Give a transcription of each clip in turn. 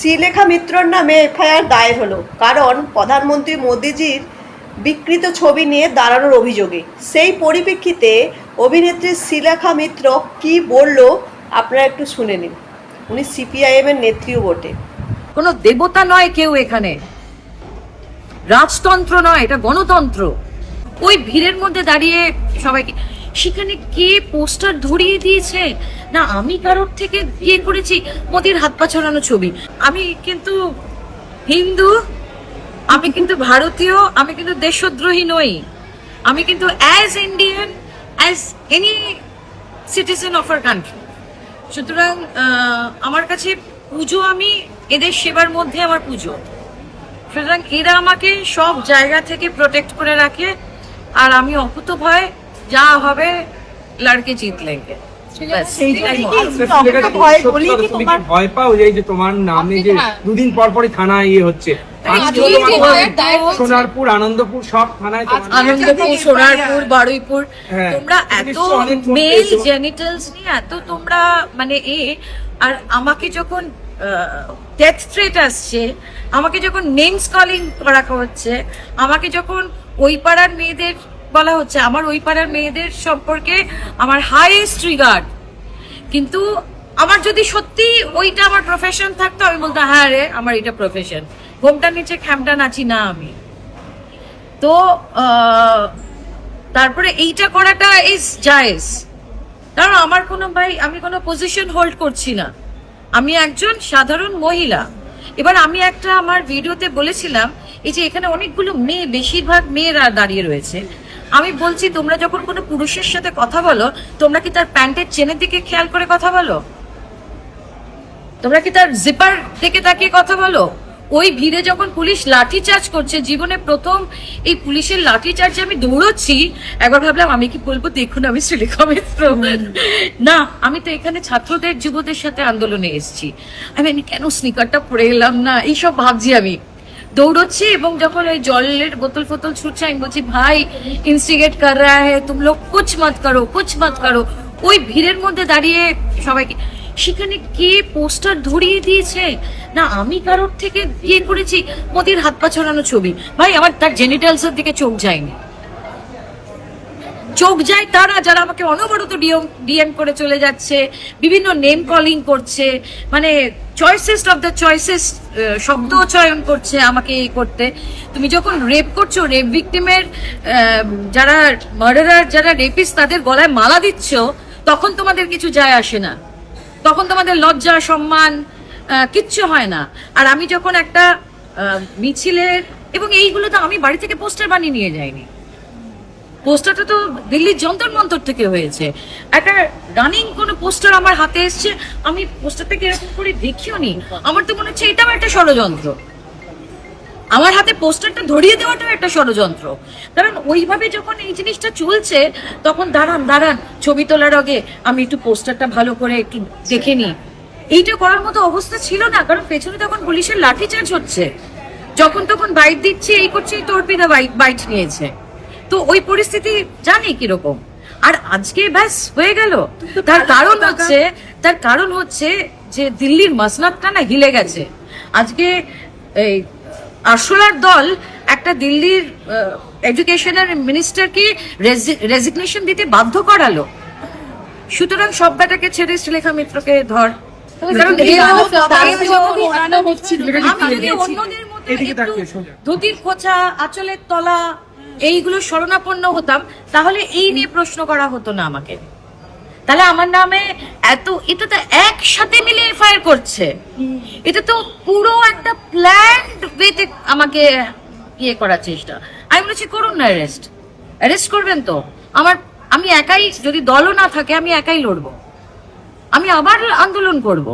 শ্রীলেখা মিত্রর নামে এফআইআর দায়ের হলো, কারণ প্রধানমন্ত্রী মোদিজির বিকৃত ছবি নিয়ে দাঁড়ানোর অভিযোগে। সেই পরিপ্রেক্ষিতে অভিনেত্রী শ্রীলেখা মিত্র কি বলল আপনারা একটু শুনে নিন। উনি সিপিআইএম এর নেত্রীও বটে। কোনো দেবতা নয় কেউ এখানে, রাজতন্ত্র নয়, এটা গণতন্ত্র। ওই ভিড়ের মধ্যে দাঁড়িয়ে সবাইকে সেখানে কে পোস্টার ধরিয়ে দিয়েছে না, আমি কারোর থেকে ইয়ে করেছি মোদির হাত পা ছড়ানো ছবি। আমি কিন্তু হিন্দু, আমি কিন্তু ভারতীয়, আমি কিন্তু দেশদ্রোহী নই, আমি কিন্তু as Indian as any citizen of our country. সুতরাং আমার কাছে পুজো, আমি এদের সেবার মধ্যে আমার পুজো। সুতরাং এরা আমাকে সব জায়গা থেকে প্রোটেক্ট করে রাখে, আর আমি অকুত ভয়, যা হবে লড়কে জিত লেঙ্গে। ভয় পাও যে তোমার নামে যে দুদিন পর পরই থানা ইয়ে হচ্ছে, সোনারপুর, আনন্দপুর, সব থানায়, আনন্দপুর, সোনারপুর, বারুইপুর, তোমরা এত মেল জেনিটালস নিয়ে এত তোমরা মানে আর আমাকে যখন ডেথ থ্রেট আসছে, আমাকে যখন নেমস কলিং করা হচ্ছে, আমাকে যখন ওই পাড়ার মেয়েদের বলা হচ্ছে, আমার ওই পাড়ার মেয়েদের সম্পর্কে আমার হাইয়েস্ট রিগার্ড। কিন্তু আমার যদি সত্যি ওইটা আমার প্রফেশন থাকতো, আমি বলতাম হ্যাঁ রে আমার এটা প্রফেশন, ঘোমটার নিচে খ্যামটা নাচি না আমি। তো তারপরে এইটা করাটা ইজ জায়েজ, কারণ আমার কোনো আমি কোনো পজিশন হোল্ড করছি না, আমি একজন সাধারণ মহিলা। এবার আমি একটা আমার ভিডিওতে বলেছিলাম, এই যে এখানে অনেকগুলো মেয়ে, বেশিরভাগ মেয়েরা দাঁড়িয়ে রয়েছে, আমি বলছি তোমরা যখন কোনো পুরুষের সাথে কথা বলো, তোমরা কি তার প্যান্টের চেনের দিকে খেয়াল করে কথা বলো? তোমরা কি তার জিপার দিকে তাকিয়ে কথা বলো? ওই ভিড়ে যখন পুলিশ লাঠি চার্জ করছে, জীবনে প্রথম এই পুলিশের লাঠি চার্জে আমি দৌড়চ্ছি, একবার ভাবলাম আমি কি বলবো, দেখুন আমি শ্রীলেখা মিত্র না, আমি তো এখানে ছাত্রদের যুবদের সাথে আন্দোলনে এসেছি, আমি কেন স্নিকারটা পরে এলাম না, এইসব ভাবছি। আমি দৌড়চ্ছি এবং যখন ওই জলের বোতল ফোতল ছুটছে, আমি বলছি ভাই ইনস্টিগেট কর রা হ্যায়, তুম লোগ কুছ মত করো, কুছ মত করো। ওই ভিড়ের মধ্যে দাঁড়িয়ে সবাইকে সেখানে কে পোস্টার ধরিয়ে দিয়েছে না, আমি কারোর থেকে ইয়ে করেছি মোদির হাত পা ছড়ানো ছবি। ভাই আমার তার জেনিটালসের দিকে চোখ যায়নি, চোখ যায় তারা যারা আমাকে অনবরত ডিএম করে চলে যাচ্ছে, বিভিন্ন নেম কলিং করছে, মানে চয়েসেস্ট অফ দ্য চয়েসেস শব্দ চয়ন করছে আমাকে এই করতে। তুমি যখন রেপ করছো, রেপ ভিকটিমের যারা মার্ডারার, যারা রেপিস্ট, তাদের গলায় মালা দিচ্ছ, তখন তোমাদের কিছু যায় আসে না, তখন তোমাদের লজ্জা সম্মান কিচ্ছু হয় না। আর আমি যখন একটা মিছিলের, এবং এইগুলো তো আমি বাড়ি থেকে পোস্টার বানিয়ে নিয়ে যাইনি, পোস্টারটা তো দিল্লির যন্তর মন্তর থেকে হয়েছে। একটা রানিং কোনো পোস্টার আমার হাতে এসছে, আমি পোস্টারটাকে এরকম করে দেখিও নি, আমার তো মনে হচ্ছে এটাও একটা ষড়যন্ত্র, আমার হাতে পোস্টারটা ধরিয়ে দেওয়াটাও একটা ষড়যন্ত্র। কারণ ওইভাবে যখন এই জিনিসটা চলছে, তখন দাঁড়ান ছবি তোলার আগে আমি একটু পোস্টারটা ভালো করে একটু দেখে নিই, এইটা করার মতো অবস্থা ছিল না। কারণ পেছনে তখন পুলিশের লাঠিচার্জ হচ্ছে, যখন তখন বাইট দিচ্ছে, এই করছে, তোরপিদা বাইট নিয়েছে। তো ওই পরিস্থিতি জানি কিরকম। আর আজকে ব্যাস হয়ে গেল। তার কারণ হচ্ছে যে দিল্লির মসনদটা না হিলে গেছে। আজকে এই আরশোলার দল একটা দিল্লির এডুকেশনের মিনিস্টারকে রেজিগনেশন দিতে বাধ্য করালো। সুতরাং সব ব্যাটাকে ছেড়ে শ্রীলেখা মিত্রকে ধর। অন্যদের মতো ধুতির খোঁচা, আঁচলের তলা, এইগুলো শরণাপন্ন হতাম, তাহলে এই নিয়ে প্রশ্ন করা হতো না আমাকে। তাহলে আমার নামে এটা তো একসাথে মিলে এফআইআর করছে, এটা তো পুরো একটা প্ল্যান্ড ওয়েতে আমাকে ইয়ে করার চেষ্টা। আমি বলেছি করুন না, অ্যারেস্ট করবেন তো। আমি একাই, যদি দলও না থাকে আমি একাই লড়বো, আমি আবার আন্দোলন করব,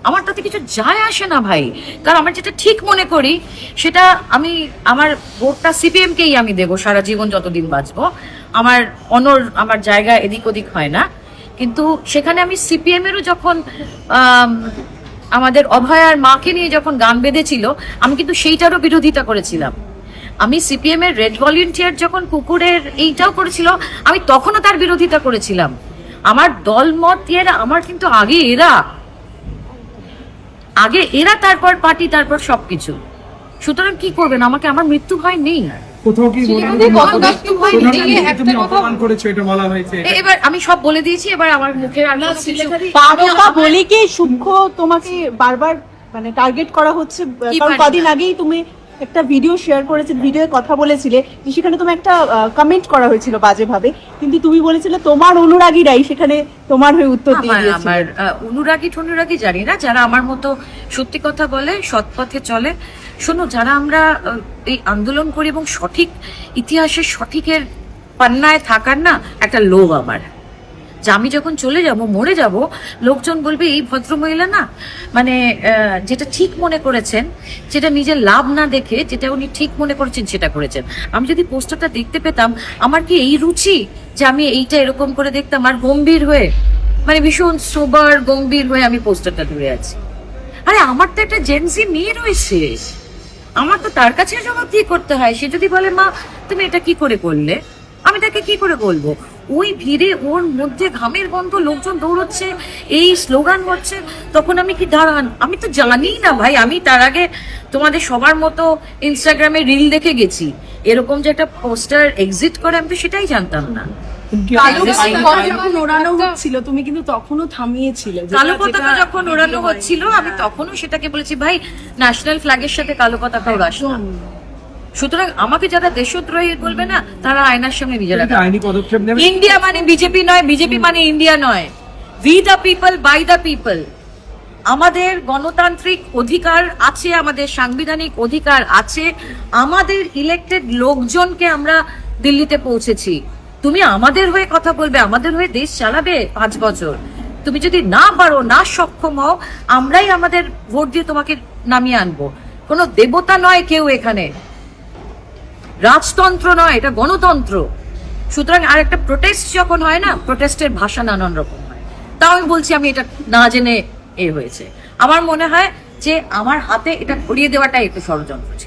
আমার তাতে কিছু যায় আসে না ভাই। কারণ আমার যেটা ঠিক মনে করি সেটা আমার ভোটটা সিপিএমকেই আমি দেবো সারা জীবন, যতদিন বাঁচবো। আমার জায়গা এদিক ওদিক হয় না। কিন্তু সেখানে আমি সিপিএম এরও যখন আমাদের অভয়ার মাকে নিয়ে যখন গান বেঁধেছিল, আমি কিন্তু সেইটারও বিরোধিতা করেছিলাম। আমি সিপিএম এর রেড ভলেন্টিয়ার যখন কুকুরের এইটাও করেছিল, আমি তখনও তার বিরোধিতা করেছিলাম। আমার দল মত আমার কিন্তু আগে আগে এরা, তারপর পার্টি, তারপর সবকিছু। সুতরাং কি করবেন, আমাকে আমার মৃত্যু ভয় নেই। কোথাও কি মনে হয় তুমি অপমান করেছো, এটা বলা হয়েছে? এবার আমি সব বলে দিয়েছি, এবার আমার মুখে আর কোনো কিছু পারোকা বলে কি সূক্ষ্ম তোমাকে বারবার মানে টার্গেট করা হচ্ছে? কারণ পারি কদিন আগেই তুমি একটা ভিডিও শেয়ার করেছিলে, ভিডিওয়ে কথা বলেছিলে যে সেখানে তুমি একটা কমেন্ট করা হয়েছিল বাজেভাবে, কিন্তু তুমি বলেছিলে তোমার অনুরাগীরাই সেখানে তোমার হয়ে উত্তর দিয়ে দিয়েছিল। আমার অনুরাগী জানি না, যারা আমার মতো সত্যি কথা বলে, সৎ পথে চলে। শোনো, যারা আমরা এই আন্দোলন করি এবং সঠিক ইতিহাসের সঠিকের পান্নায় থাকার না একটা লোভ আমার, যে আমি যখন চলে যাব, মরে যাব, লোকজন বলবে এই ভদ্রমহিলা না, মানে যেটা ঠিক মনে করেছেন, যেটা নিজের লাভ না দেখে যেটা উনি ঠিক মনে করেছেন সেটা করেছেন। আমি যদি পোস্টারটা দেখতে পেতাম, আমার কি এই রুচি যে আমি এইটা এরকম করে দেখতাম আর গম্ভীর হয়ে, মানে ভীষণ সোবার গম্ভীর হয়ে আমি পোস্টারটা ধরে আছি? আরে আমার তো একটা জেনজি মেয়ে রয়েছে, আমার তো তার কাছে জবাব দিয়ে করতে হয়। সে যদি বলে মা তুমি এটা কি করে করলে, আমি তাকে কি করে বলবো? ওই ভিড়ে ওর মধ্যে ঘামের গন্ধ, লোকজন দৌড়চ্ছে, এই স্লোগান হচ্ছে, তখন আমি কি দাঁড়ান? আমি তো জানিই না ভাই, আমি তার আগে তোমাদের সবার মতো ইনস্টাগ্রামে রিল দেখে গেছি, এরকম যে একটা পোস্টার এক্সিট করে আমি তো সেটাই জানতাম না। কালো পতাকা যখন ওড়ানো হচ্ছিল তুমি কিন্তু তখনও থামিয়েছিলে। কালো পতাকা যখন ওড়ানো হচ্ছিল আমি তখনও সেটাকে বলেছি ভাই ন্যাশনাল ফ্ল্যাগের সাথে কালো পতাকা ওড়াস না। সুতরাং আমাকে যারা দেশদ্রোহী বলবে না, তারা আয়নার সামনে নিজেরা আইনি পদক্ষেপ নেবে। ইন্ডিয়া মানে বিজেপি নয়, বিজেপি মানে ইন্ডিয়া নয়। We the people, by the people. আমাদের গণতান্ত্রিক অধিকার আছে, আমাদের সাংবিধানিক অধিকার আছে, আমাদের ইলেক্টেড লোকজনকে আমরা দিল্লিতে পৌঁছেছি। তুমি আমাদের হয়ে কথা বলবে, আমাদের হয়ে দেশ চালাবে 5 বছর? তুমি যদি না পারো, না সক্ষম হও, আমরাই আমাদের ভোট দিয়ে তোমাকে নামিয়ে আনবো। কোনো দেবতা নয় কেউ এখানে, রাজতন্ত্র নয়, এটা গণতন্ত্র। সুতরাং আর একটা প্রোটেস্ট যখন হয় না, প্রোটেস্টের ভাষা নানান রকম হয়। তাও আমি বলছি আমি এটা না জেনে হয়েছে। আমার মনে হয় যে আমার হাতে এটা ধরিয়ে দেওয়াটাই একটু ষড়যন্ত্র।